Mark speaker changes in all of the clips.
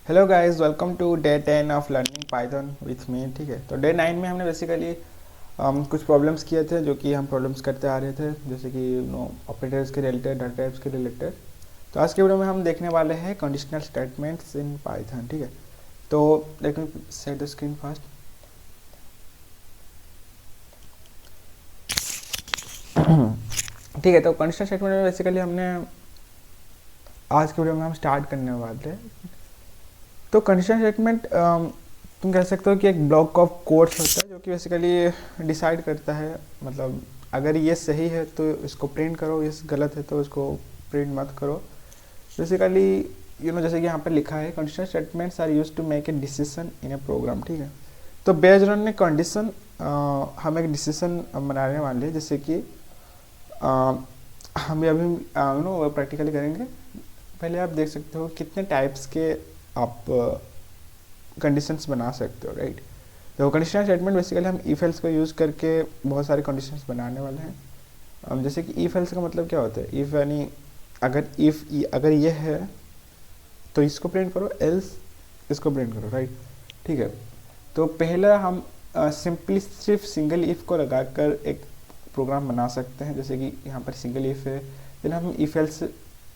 Speaker 1: Hello guys, welcome to day 10 of learning Python with me. ठीक है, तो day 9 में हमने बेसिकली कुछ प्रॉब्लम्स किए थे जो कि हम प्रॉब्लम्स करते आ रहे थे, जैसे कि ऑपरेटर्स के रिलेटेड, डाटा टाइप्स के रिलेटेड। तो आज के वीडियो में हम देखने वाले हैं कंडीशनल स्टेटमेंट्स इन पाइथन। ठीक है, तो let me set the screen fast. ठीक है, तो कंडीशनल स्टेटमेंट में बेसिकली हमने आज के वीडियो में हम स्टार्ट करने वाले हैं। तो कंडीशनल स्टेटमेंट तुम कह सकते हो कि एक ब्लॉक ऑफ कोड्स होता है जो कि बेसिकली डिसाइड करता है, मतलब अगर ये सही है तो इसको प्रिंट करो, ये गलत है तो इसको प्रिंट मत करो। बेसिकली जैसे कि यहाँ पर लिखा है, conditional statements are used to make a decision in a program. ठीक है, तो बेस्ड ऑन ए कंडीशन हम एक डिसीजन बनाने वाले हैं, जैसे कि हम अभी प्रैक्टिकली करेंगे। पहले आप देख सकते हो कितने टाइप्स के आप कंडीशंस बना सकते हो, राइट। तो कंडीशनल स्टेटमेंट बेसिकली हम इफ एल्स को यूज़ करके बहुत सारे कंडीशंस बनाने वाले हैं। जैसे कि इफ एल्स का मतलब क्या होता है, इफ यानी अगर ये है तो इसको प्रिंट करो, एल्स इसको प्रिंट करो, राइट। ठीक है, तो पहला हम सिंपली सिर्फ सिंगल इफ को लगाकर एक प्रोग्राम बना सकते हैं, जैसे कि यहाँ पर सिंगल इफ है, फिर हम इफ एल्स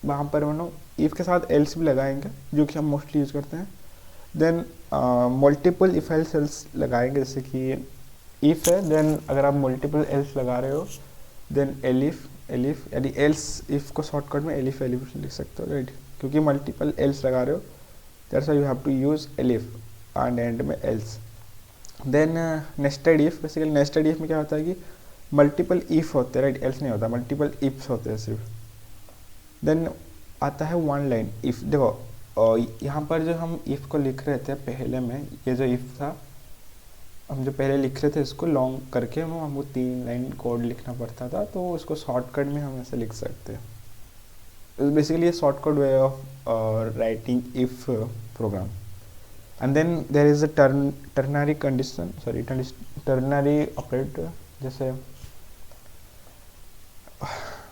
Speaker 1: वहाँ पर इफ के साथ एल्स भी लगाएंगे जो कि हम मोस्टली यूज़ करते हैं। देन मल्टीपल इफ एल्स लगाएंगे, जैसे कि इफ है, देन अगर आप मल्टीपल एल्स लगा रहे हो देन एलिफ यानी एल्स इफ को शॉर्टकट में एलिफ लिख सकते हो, राइट, क्योंकि मल्टीपल एल्स लगा रहे हो, that's why you have to use elif and end में else. Then nested if, basically nested if में क्या होता है कि मल्टीपल इफ होते हैं, राइट, एल्स नहीं होता, मल्टीपल इफ्स होते हैं सिर्फ। देन आता है वन लाइन इफ। देखो यहाँ पर जो हम इफ़ को लिख रहे थे पहले में, ये जो इफ़ था हम जो पहले लिख रहे थे इसको लॉन्ग करके हमको 3 लाइन कोड लिखना पड़ता था, तो उसको शॉर्टकट में हम ऐसे लिख सकते हैं। बेसिकली ये shortcut way of writing if program. And then there is a ternary condition, sorry ternary operator, जैसे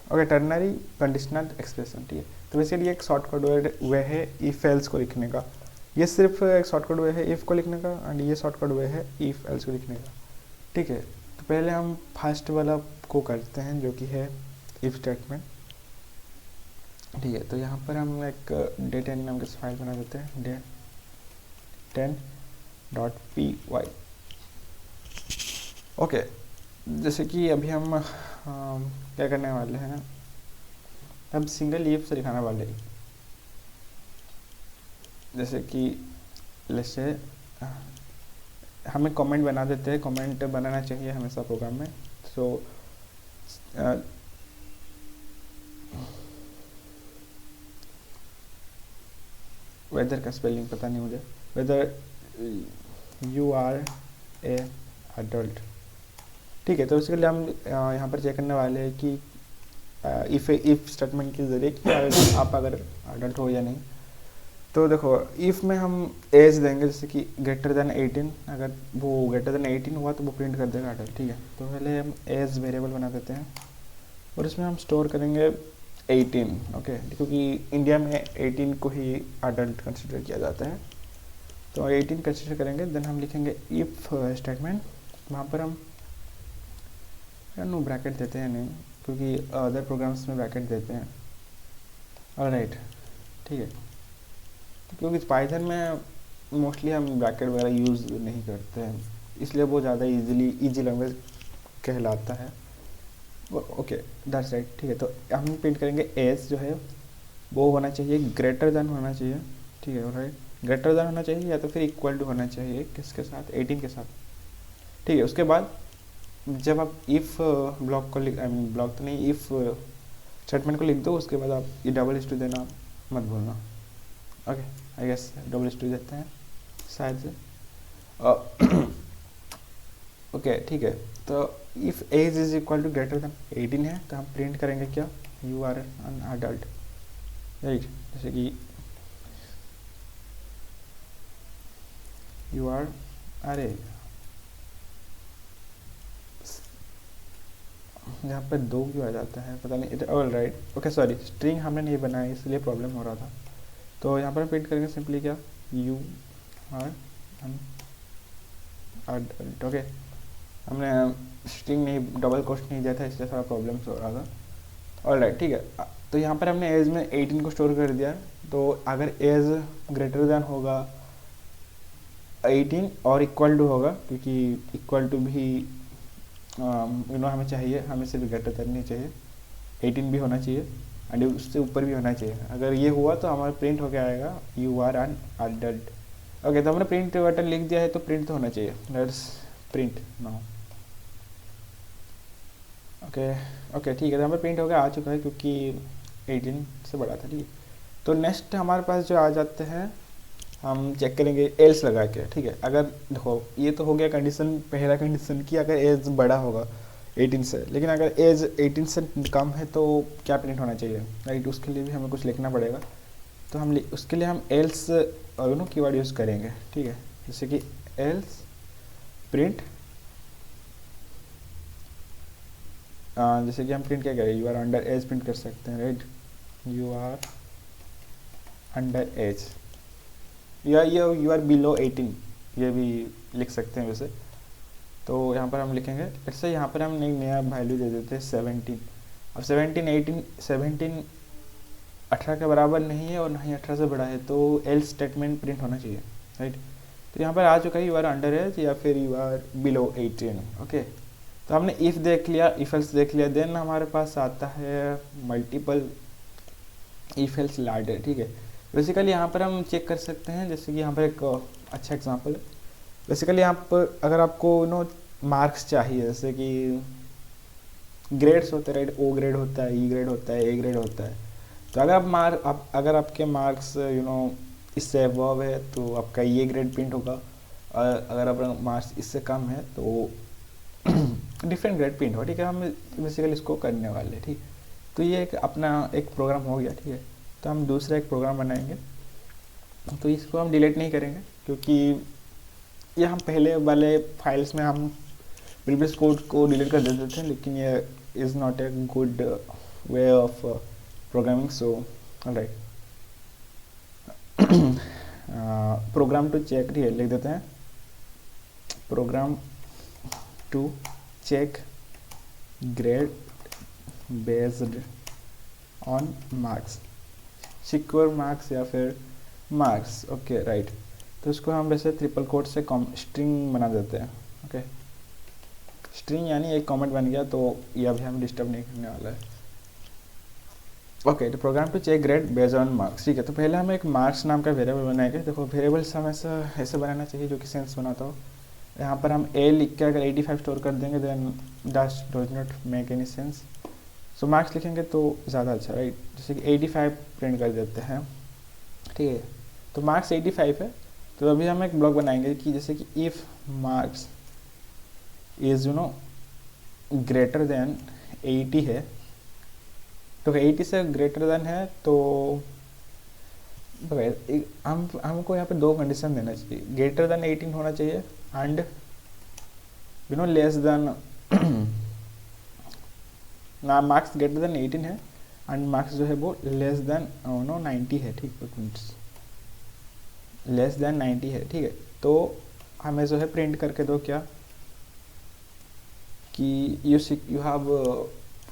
Speaker 1: ओके टर्नरी कंडीशनल एक्सप्रेशन। ठीक है, तो बेसिकली एक शॉर्टकट वे है इफ एल्स को लिखने का, ये सिर्फ एक शॉर्टकट वे है इफ को लिखने का, एंड ये शॉर्टकट वे है इफ एल्स को लिखने का। ठीक है, तो पहले हम फर्स्ट वाला को करते हैं जो कि है इफ स्टेटमेंट। ठीक है, तो यहाँ पर हम एक डे 10 नाम की फाइल बना देते हैं, डे 10.py। ओके, जैसे कि अभी हम क्या करने वाले हैं, अब सिंगल इफ से दिखाने वाले हैं, जैसे कि जैसे हमें कमेंट बना देते हैं, कमेंट बनाना चाहिए हमेशा प्रोग्राम में। सो वेदर का स्पेलिंग पता नहीं मुझे, whether you are a adult. ठीक है, तो उसके लिए हम यहाँ पर चेक करने वाले हैं कि इफ स्टेटमेंट के जरिए कि आप अगर अडल्ट हो या नहीं। तो देखो इफ़ में हम एज देंगे, जैसे कि ग्रेटर देन 18, अगर वो ग्रेटर देन 18 हुआ तो वो प्रिंट कर देगा अडल्ट। ठीक है, तो पहले हम एज वेरिएबल बना देते हैं और इसमें हम स्टोर करेंगे 18। ओके, क्योंकि इंडिया में 18 को ही अडल्ट कंसिडर किया जाता है, तो 18 कंसिडर करेंगे। देन हम लिखेंगे इफ़ स्टेटमेंट, वहाँ पर हम नो ब्रैकेट देते हैं नहीं, क्योंकि अदर प्रोग्राम्स में ब्रैकेट देते हैं। ऑलराइट, ठीक है, क्योंकि पाइथन में मोस्टली हम ब्रैकेट वगैरह यूज़ नहीं करते हैं, इसलिए वो ज़्यादा इजी लैंग्वेज कहलाता है। Okay, that's right. ठीक है, तो हम प्रिंट करेंगे एज जो है वो होना चाहिए ग्रेटर देन होना चाहिए। ठीक है, राइट, ग्रेटर देन होना चाहिए या तो फिर इक्वल टू होना चाहिए, किसके साथ, 18 के साथ। ठीक है, उसके बाद जब आप इफ़ ब्लॉक को लिख, आई मीन ब्लॉक तो नहीं, इफ़ स्टेटमेंट को लिख दो, उसके बाद आप ये डबल स्टू देना मत भूलना। ओके, आई गेस डबल स्टू देते हैं शायद से। ओके, ठीक है, तो if age is equal to greater than 18 है तो हम प्रिंट करेंगे क्या, you are an adult, right. जैसे कि यू आर, अरे यहाँ पर 2 क्यों आ जाता है पता नहीं, all right. Okay, sorry, string हमने नहीं बनाया इसलिए प्रॉब्लम हो रहा था। तो यहाँ पर प्रिंट करेंगे सिंपली क्या, you are an adult. Okay, हमने स्ट्रिंग नहीं, डबल कोट नहीं दिया था, इसलिए थोड़ा प्रॉब्लम्स हो रहा था। ऑलराइट, ठीक है। तो यहाँ पर हमने एज में 18 को स्टोर कर दिया। तो अगर एज ग्रेटर देन होगा 18 और इक्वल टू होगा, क्योंकि इक्वल टू भी हमें चाहिए, हमें सिर्फ ग्रेटर देन नहीं चाहिए, 18 भी होना चाहिए एंड उससे ऊपर भी होना चाहिए। अगर ये हुआ तो हमारा प्रिंट होकर आएगा you are an adult. Okay, तो हमने प्रिंट बटन लिख दिया है, तो प्रिंट तो होना चाहिए। Let's print now. Okay okay, ठीक है, तो हमें प्रिंट होकर आ चुका है क्योंकि 18 से बड़ा था। ठीक है, तो नेक्स्ट हमारे पास जो आ जाते हैं, हम चेक करेंगे एल्स लगा के। ठीक है, अगर देखो ये तो हो गया कंडीशन, पहला कंडीशन की अगर एज बड़ा होगा 18 से, लेकिन अगर एज 18 से कम है तो क्या प्रिंट होना चाहिए, राइट। उसके लिए भी हमें कुछ लिखना पड़ेगा। तो हम उसके लिए हम एल्स कीवर्ड यूज़ करेंगे। ठीक है, जैसे कि एल्स प्रिंट, जैसे कि हम प्रिंट क्या करें, you are under age print कर सकते हैं, right. You are under age, या यू आर बिलो 18, ये भी लिख सकते हैं वैसे। तो यहाँ पर हम लिखेंगे, ऐसे यहाँ पर हम एक नया वैल्यू दे देते हैं 17। अब 17 18 के बराबर नहीं है और ना ही 18 से बड़ा है, तो एल्स स्टेटमेंट प्रिंट होना चाहिए, राइट। तो यहाँ पर आ चुका है यू आर अंडर एज या फिर यू आर बिलो 18। ओके, तो हमने इफ़ देख लिया, इफ एल्स देख लिया, देन हमारे पास आता है मल्टीपल इफ एल्स लैडर। ठीक है, बेसिकली यहाँ पर हम चेक कर सकते हैं, जैसे कि यहाँ पर एक अच्छा एग्जांपल है। बेसिकली यहाँ पर अगर आपको मार्क्स चाहिए, जैसे कि ग्रेड्स होते हैं, राइट। ओ ग्रेड होता है, ई ग्रेड होता है, ए ग्रेड होता है। तो अगर अगर आपके मार्क्स इससे अबव है तो आपका ये ग्रेड प्रिंट होगा, और अगर आपका मार्क्स इससे कम है तो डिफरेंट ग्रेड प्रिंट होगा। ठीक है, हम बेसिकली इसको करने वाले। ठीक, तो ये एक अपना एक प्रोग्राम हो गया। ठीक है, तो हम दूसरा एक प्रोग्राम बनाएंगे, तो इसको हम डिलीट नहीं करेंगे क्योंकि ये हम पहले वाले फाइल्स में हम प्रीवियस कोड को डिलीट कर देते थे, लेकिन ये is not a good way of programming. So alright, program to check, ठीक है, लिख देते हैं program to check grade based on marks, secure marks या फिर मार्क्स। Okay, right. तो इसको हम वैसे ट्रिपल कोट से स्ट्रिंग बना देते हैं। ओके, स्ट्रिंग यानी एक कमेंट बन गया, तो ये अभी हम डिस्टर्ब नहीं करने वाला है। ओके, तो program to check grade based on marks. ठीक है, तो पहले हम एक मार्क्स नाम का वेरिएबल बनाएंगे। देखो वेरिएबल्स हम ऐसे बनाना चाहिए जो कि सेंस बनाता हो। यहाँ पर हम ए लिख के अगर 85 स्टोर कर देंगे, then does not make any sense. So marks लिखेंगे तो ज़्यादा अच्छा, राइट। जैसे कि 85 प्रिंट कर देते हैं। ठीक है, तो मार्क्स 85 है, तो अभी हम एक ब्लॉक बनाएंगे कि जैसे कि if marks is greater than 80 है, तो 80 से ग्रेटर देन है तो हमको यहाँ पे दो कंडीशन देना चाहिए, ग्रेटर देन 18 होना चाहिए एंड लेस देन ना मार्क्स ग्रेटर देन 18 है एंड मार्क्स जो है वो लेस देन 90 है। ठीक है, लेस देन 90 है। ठीक है, तो हमें जो है प्रिंट करके दो क्या कि you have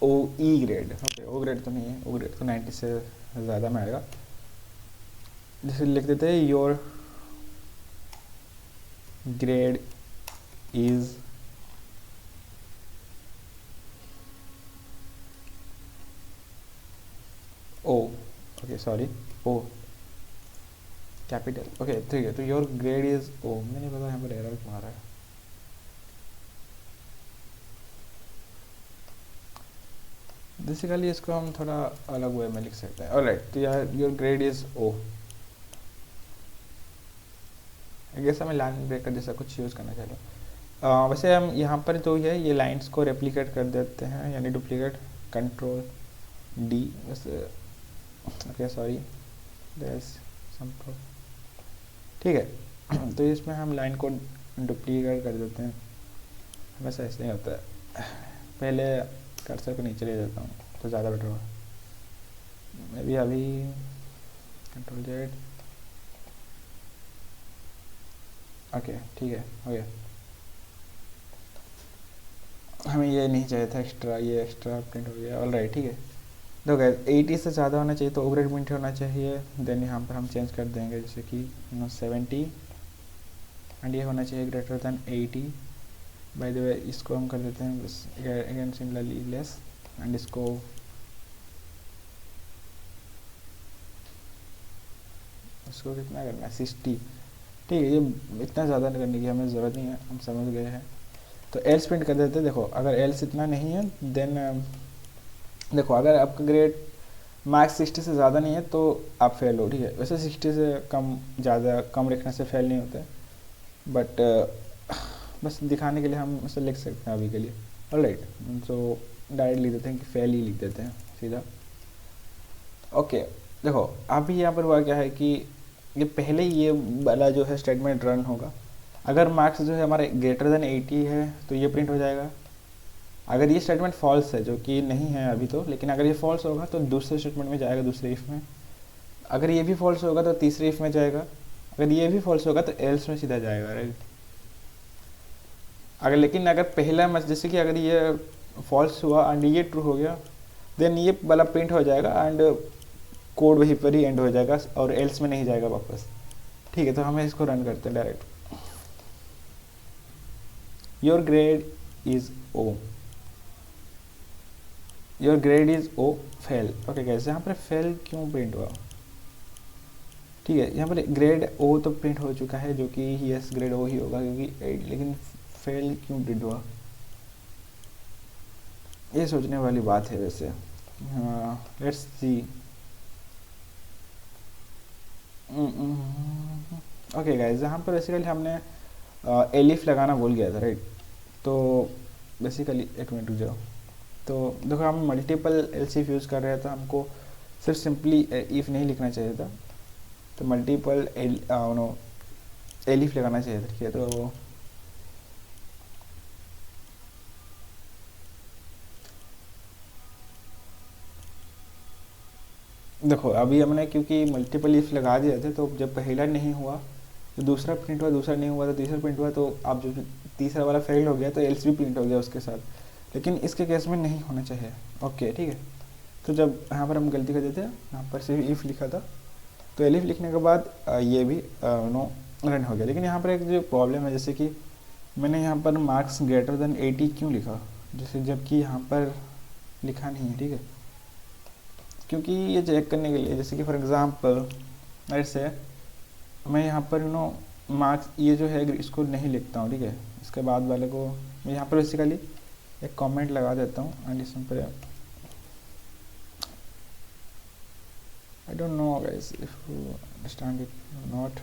Speaker 1: O E grade. Okay, O grade तो नहीं है, ओ ग्रेड तो 90 से ज़्यादा में आएगा। जैसे लिख देते हैं your grade is O, okay sorry, O capital. Okay, ठीक है, तो योर ग्रेड इज ओ। मैंने पता यहाँ पर एरर क्यों आ रहा है। बेसिकली इसको हम थोड़ा अलग वे में लिख सकते हैं। ऑलराइट, तो यार योर ग्रेड इज ओ, जैसा मैं लाइन ब्रेकर जैसा कुछ यूज़ करना चाह रहा हूँ। वैसे हम यहाँ पर जो है ये लाइंस को रेप्लिकेट कर देते हैं, यानी डुप्लीकेट, कंट्रोल डी। वैसे ओके सॉरी, ठीक है, तो इसमें हम लाइन को डुप्लीकेट कर देते हैं। हमेशा ऐसे ही होता है। पहले कर्सर को नीचे ले देता हूँ तो ज़्यादा बेटर होगा। मैं भी अभी कंट्रोल जेड, ओके ठीक है हो गया, हमें ये नहीं चाहिए था एक्स्ट्रा, ये एक्स्ट्रा प्रिंट हो गया। ऑल राइट ठीक है, तो गैस 80 से ज़्यादा होना चाहिए तो ओ ग्रेड प्रिंट होना चाहिए। देन यहाँ पर हम चेंज कर देंगे जैसे कि 70, एंड ये होना चाहिए greater than 80। By the way इसको हम कर देते हैं बस अगेन सिमिलरली लेस, एंड इसको कितना करना है 60। ठीक है, ये इतना ज़्यादा करने की हमें ज़रूरत नहीं है, हम समझ गए हैं। तो एल्स प्रिंट कर देते हैं। देखो अगर एल्स इतना नहीं है देन देखो अगर आपका ग्रेड मार्क्स 60 से ज़्यादा नहीं है तो आप फेल हो। ठीक है, वैसे 60 से कम ज़्यादा कम रखने से फेल नहीं होते, बट बस दिखाने के लिए हम इसे लिख सकते हैं अभी के लिए। ऑलराइट, तो डायरेक्ट लिख देते हैं कि फेल ही लिख देते हैं सीधा। ओके देखो अभी यहाँ पर हुआ क्या है कि ये पहले ये वाला जो है स्टेटमेंट रन होगा। अगर मार्क्स जो है हमारे ग्रेटर देन 80 है तो ये प्रिंट हो जाएगा। अगर ये स्टेटमेंट फॉल्स है, जो कि नहीं है अभी तो, लेकिन अगर ये फॉल्स होगा तो दूसरे स्टेटमेंट में जाएगा, दूसरे इफ में। अगर ये भी फॉल्स होगा तो तीसरे इफ में जाएगा। अगर ये भी फॉल्स होगा तो एल्स में सीधा जाएगा, राइट। अगर लेकिन अगर पहला जैसे कि अगर ये फॉल्स हुआ एंड ये ट्रू हो गया देन ये वाला प्रिंट हो जाएगा एंड कोड वहीं पर ही एंड हो जाएगा और एल्स में नहीं जाएगा वापस। ठीक है, तो हमें इसको रन करते हैं direct. Your grade is O, your grade is O fail. Okay कैसे यहाँ पर फेल क्यों प्रिंट हुआ? ठीक है, यहाँ पर ग्रेड ओ तो प्रिंट हो चुका है, जो कि यस ग्रेड ओ ही होगा क्योंकि 8, लेकिन फेल क्यों प्रिंट हुआ ये सोचने वाली बात है वैसे। Let's see. ओके गाइस, यहाँ पर बेसिकली हमने एलिफ लगाना भूल गया था, राइट। तो बेसिकली एक मिनट रुक जाओ। तो देखो हम मल्टीपल एल्स इफ यूज़ कर रहे हैं तो हमको सिर्फ सिंपली इफ नहीं लिखना चाहिए था, तो मल्टीपल एलिफ लगाना चाहिए था। ठीक है, तो देखो अभी हमने क्योंकि मल्टीपल इफ लगा दिए थे तो जब पहला नहीं हुआ तो दूसरा प्रिंट हुआ, दूसरा नहीं हुआ तो तीसरा प्रिंट हुआ, तो अब जो तीसरा वाला फेल हो गया तो एल्स भी प्रिंट हो गया उसके साथ, लेकिन इसके केस में नहीं होना चाहिए। ओके ठीक है, तो जब यहाँ पर हम गलती कर देते हैं, यहाँ पर सिर्फ इफ़ लिखा था तो एलिफ लिखने के बाद ये भी नो रन हो गया। लेकिन यहाँ पर एक जो प्रॉब्लम है, जैसे कि मैंने यहाँ पर मार्क्स ग्रेटर देन 80 क्यों लिखा, जैसे जबकि यहाँ पर लिखा नहीं है। ठीक है, क्योंकि ये चेक करने के लिए, जैसे कि फॉर एग्ज़ाम्पल ऐसे मैं यहाँ पर मार्क्स ये जो है इसको नहीं लिखता हूँ। ठीक है, इसके बाद वाले को मैं यहाँ पर बेसिकली एक कमेंट लगा देता हूँ एंड इसमें पर I don't know guys if you understand it not.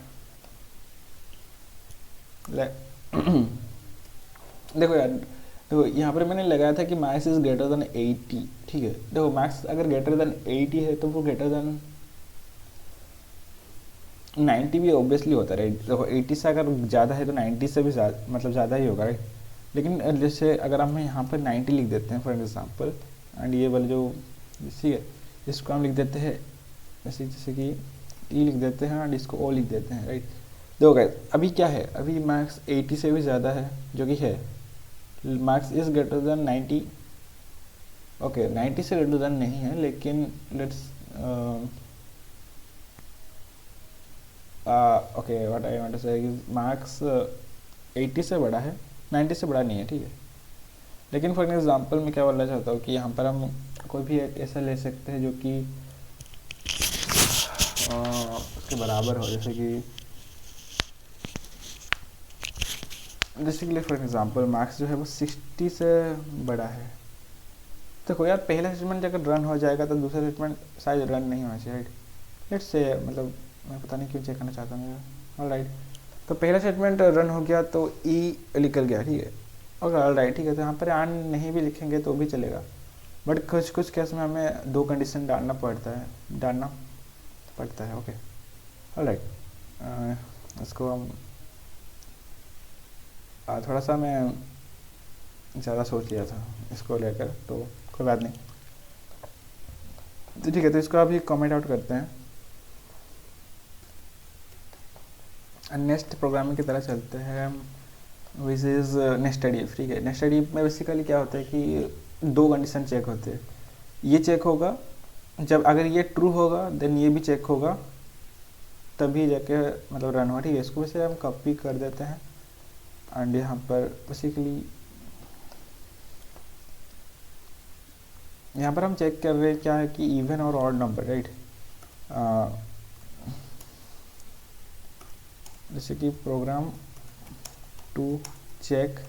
Speaker 1: देखो यार, देखो यहाँ पर मैंने लगाया था कि मार्क्स इज ग्रेटर देन 80। ठीक है, देखो मार्क्स अगर ग्रेटर देन 80 है तो वो ग्रेटर देन 90 भी ऑब्वियसली होता है, राइट। देखो 80 से अगर ज़्यादा है तो 90 से भी ज़्यादा मतलब ज़्यादा ही होगा, राइट। लेकिन जैसे अगर हम यहाँ पर 90 लिख देते हैं फॉर एग्जांपल, एंड ये वाला जो ठीक है इसको हम लिख देते हैं ऐसे, जैसे कि ई लिख देते हैं एंड इसको ओ लिख देते हैं, राइट। देखो गाइस अभी क्या है, अभी मार्क्स 80 से भी ज़्यादा है, जो कि है marks is greater than 90। Okay 90 से ग्रेटर देन नहीं है, लेकिन let's okay what I want to say marks 80 से बड़ा है, 90 से बड़ा नहीं है। ठीक है, लेकिन फॉर एग्जांपल मैं क्या बोलना चाहता हूँ कि यहाँ पर हम कोई भी ऐसा ले सकते हैं जो कि उसके बराबर हो, जैसे कि फॉर एग्जांपल मार्क्स जो है वो 60 से बड़ा है। देखो यार पहला स्टेटमेंट अगर रन हो जाएगा तो दूसरा स्टेटमेंट शायद रन नहीं होना चाहिए, राइट। लेट्स से मतलब मैं पता नहीं क्यों चेक करना चाहता हूँ। ऑल राइट, तो पहला स्टेटमेंट रन हो गया तो ई निकल गया। ठीक है, और ऑल राइट ठीक है, तो यहाँ पर आन नहीं भी लिखेंगे तो भी चलेगा, बट कुछ कुछ केस में हमें 2 कंडीशन डालना पड़ता है। ओके ऑल राइट, इसको हम थोड़ा सा मैं ज़्यादा सोच लिया था इसको लेकर, तो कोई बात नहीं। तो ठीक है, तो इसको अभी कमेंट आउट करते हैं नेक्स्ट प्रोग्रामिंग की तरह चलते हैं हम, विच इज़ नेस्टेड इफ। ठीक है, नेस्टेड इफ में बेसिकली क्या होता है कि दो कंडीशन चेक होते हैं। ये चेक होगा जब अगर ये ट्रू होगा देन ये भी चेक होगा, तभी जाके मतलब रन हुआ। ठीक है, इसको वैसे हम कॉपी कर देते हैं एंड यहाँ पर बेसिकली यहाँ पर हम चेक कर रहे हैं क्या है कि इवन और ऑड नंबर, राइट। जैसे कि program to check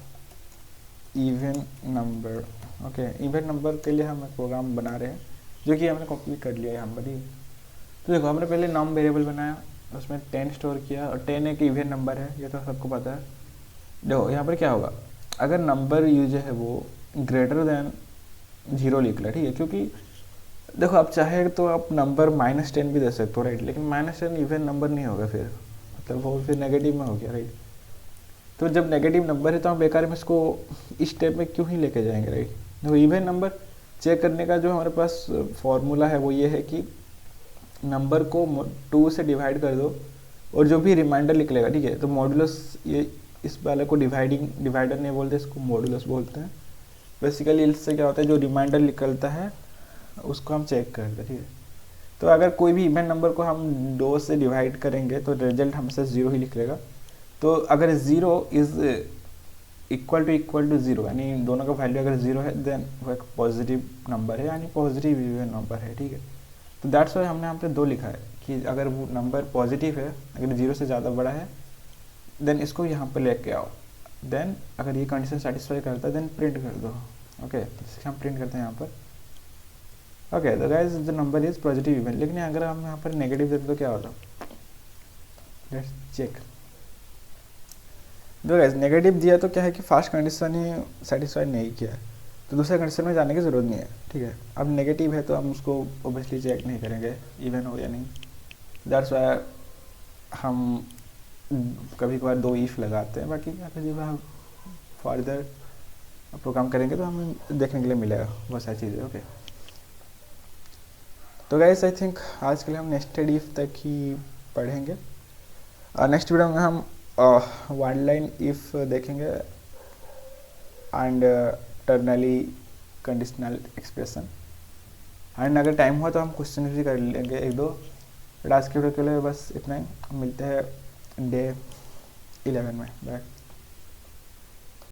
Speaker 1: even number. Okay, even number के लिए हम एक प्रोग्राम बना रहे हैं जो कि हमने कॉपी कर लिया यहाँ पर ही। तो देखो, हमने पहले नम वेरिएबल बनाया, उसमें 10 स्टोर किया, और 10 एक इवन नंबर है, ये तो सबको पता है। देखो यहाँ पर क्या होगा, अगर नंबर यूज है वो ग्रेटर देन 0 लिख ला। ठीक है, क्योंकि देखो आप चाहे तो आप नंबर -10 भी दे सकते हो, राइट, लेकिन -10 इवन नंबर नहीं होगा, फिर मतलब वो फिर नेगेटिव में हो गया, राइट। तो जब नेगेटिव नंबर है तो हम बेकार में इसको इस स्टेप में क्यों ही लेके जाएंगे, राइट। देखो इवन नंबर चेक करने का जो हमारे पास फॉर्मूला है वो ये है कि नंबर को 2 से डिवाइड कर दो और जो भी रिमाइंडर निकलेगा, ठीक है, तो मॉडुलस, ये इस वाले को डिवाइडर नहीं बोलते, इसको मॉडुलस बोलते हैं। बेसिकली इससे क्या होता है, जो रिमाइंडर निकलता है उसको हम चेक करते हैं। ठीक है, तो अगर कोई भी इवन नंबर को हम 2 से डिवाइड करेंगे तो रिजल्ट हमेशा 0 ही निकलेगा। तो अगर 0 इज़ इक्वल टू 0, यानी दोनों का वैल्यू अगर 0 है देन वो एक पॉजिटिव नंबर है, यानी पॉजिटिव इवन नंबर है। ठीक है, तो दैट्स वाई हमने यहाँ पे 2 लिखा है कि अगर वो नंबर पॉजिटिव है, अगर 0 से ज़्यादा बड़ा है देन इसको यहाँ पे लेके आओ, देन अगर ये कंडीशन सेटिस्फाई करता है देन प्रिंट कर दो। ओके, तो हम प्रिंट करते हैं यहाँ पर। ओके, तो guys the number is positive even, लेकिन अगर हम यहाँ पर नेगेटिव देते तो क्या होता, लेट्स चेक। तो गाइस नेगेटिव दिया तो क्या है कि फर्स्ट कंडीशन ही सेटिस्फाई नहीं किया, तो दूसरे कंडीशन में जाने की ज़रूरत नहीं है। ठीक है, अब नेगेटिव है तो हम उसको ओबियसली चेक नहीं करेंगे इवन हो या नहीं। दैट्स वाई हम कभी कभार 2 इफ लगाते हैं, बाकी अगर जब हम फर्दर प्रोग्राम करेंगे तो हमें देखने के लिए मिलेगा बहुत सारी चीज़ें। ओके, तो गाइस आई थिंक आज के लिए हम नेस्टेड इफ तक ही पढ़ेंगे। नेक्स्ट वीडियो में हम वन लाइन इफ देखेंगे एंड टर्नली कंडीशनल एक्सप्रेशन, एंड अगर टाइम हुआ तो हम क्वेश्चन भी कर लेंगे 1-2। बट आज के वीडियो के लिए बस इतना ही, मिलते हैं डे 11 में। बाय।